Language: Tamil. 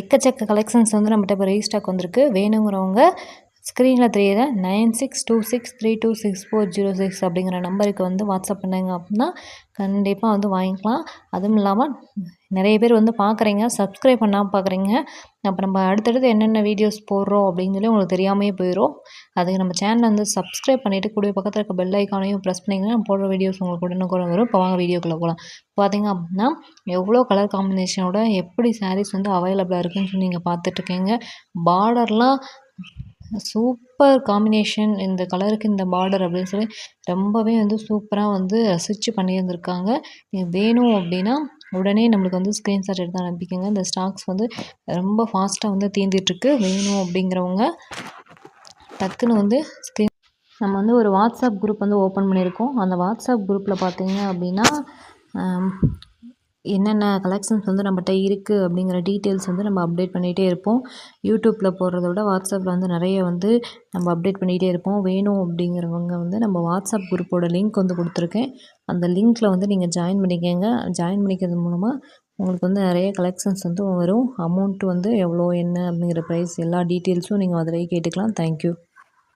எக்கச்சக்க கலெக்ஷன்ஸ் வந்து நம்மகிட்ட இப்போ ரீஸ்டாக் வந்திருக்கு. வேணுங்கிறவங்க ஸ்க்ரீனில் தெரியிற 9626326406 அப்படிங்கிற நம்பருக்கு வந்து வாட்ஸ்அப் பண்ணாங்க அப்படின்னா கண்டிப்பாக வந்து வாங்கிக்கலாம். அதுவும் இல்லாமல் நிறைய பேர் வந்து பார்க்குறீங்க, சப்ஸ்கிரைப் பண்ணாமல் பார்க்குறீங்க. அப்போ நம்ம அடுத்தடுத்து என்னென்ன வீடியோஸ் போடுறோம் அப்படின்னு சொல்லி உங்களுக்கு தெரியாமையே போயிடும். அதுக்கு நம்ம சேனலை வந்து சப்ஸ்கிரைப் பண்ணிவிட்டு கூடிய பக்கத்தில் இருக்க பெல் ஐக்கானையும் ப்ரெஸ் பண்ணிங்கன்னா நம்ம போடுற வீடியோஸ் உங்களுக்கு உடனுக்குடன் வரும். இப்போ வாங்க வீடியோக்குள்ளே போகலாம். பார்த்தீங்க அப்படின்னா எவ்வளோ கலர் காம்பினேஷனோட எப்படி சாரீஸ் வந்து அவைலபிளாக இருக்குதுன்னு சொல்லி நீங்கள் பார்த்துட்ருக்கீங்க. பார்டர்லாம் சூப்பர் காம்பினேஷன். இந்த கலருக்கு இந்த பார்டர் அப்படின்னு சொல்லி ரொம்பவே வந்து சூப்பராக வந்து ரசித்து பண்ணியிருந்திருக்காங்க. இது வேணும் அப்படின்னா உடனே நம்மளுக்கு வந்து ஸ்க்ரீன்ஷாட் எடுத்து அனுப்பிக்கோங்க. இந்த ஸ்டாக்ஸ் வந்து ரொம்ப ஃபாஸ்ட்டாக வந்து தீர்ந்துட்டுருக்கு. வேணும் அப்படிங்கிறவங்க டக்குன்னு வந்து நம்ம வந்து ஒரு வாட்ஸ்அப் குரூப் வந்து ஓப்பன் பண்ணியிருக்கோம். அந்த வாட்ஸ்அப் குரூப்பில் பார்த்தீங்க அப்படின்னா என்னென்ன கலெக்ஷன்ஸ் வந்து நம்மகிட்ட இருக்குது அப்படிங்கிற டீட்டெயில்ஸ் வந்து நம்ம அப்டேட் பண்ணிகிட்டே இருப்போம். யூடியூப்பில் போடுறத விட வாட்ஸ்அப்பில் வந்து நிறைய வந்து நம்ம அப்டேட் பண்ணிகிட்டே இருப்போம். வேணும் அப்படிங்கிறவங்க வந்து நம்ம வாட்ஸ்அப் குரூப்போட லிங்க் வந்து கொடுத்துருக்கேன். அந்த லிங்க்கில் வந்து நீங்கள் ஜாயின் பண்ணிக்கோங்க. ஜாயின் பண்ணிக்கிறது மூலமாக உங்களுக்கு வந்து நிறைய கலெக்ஷன்ஸ் வந்து வரும். அமௌண்ட் வந்து எவ்வளோ என்ன அப்படிங்கிற ப்ரைஸ் எல்லா டீட்டெயில்ஸும் நீங்கள் அதிலேயே கேட்டுக்கலாம். தேங்க்யூ.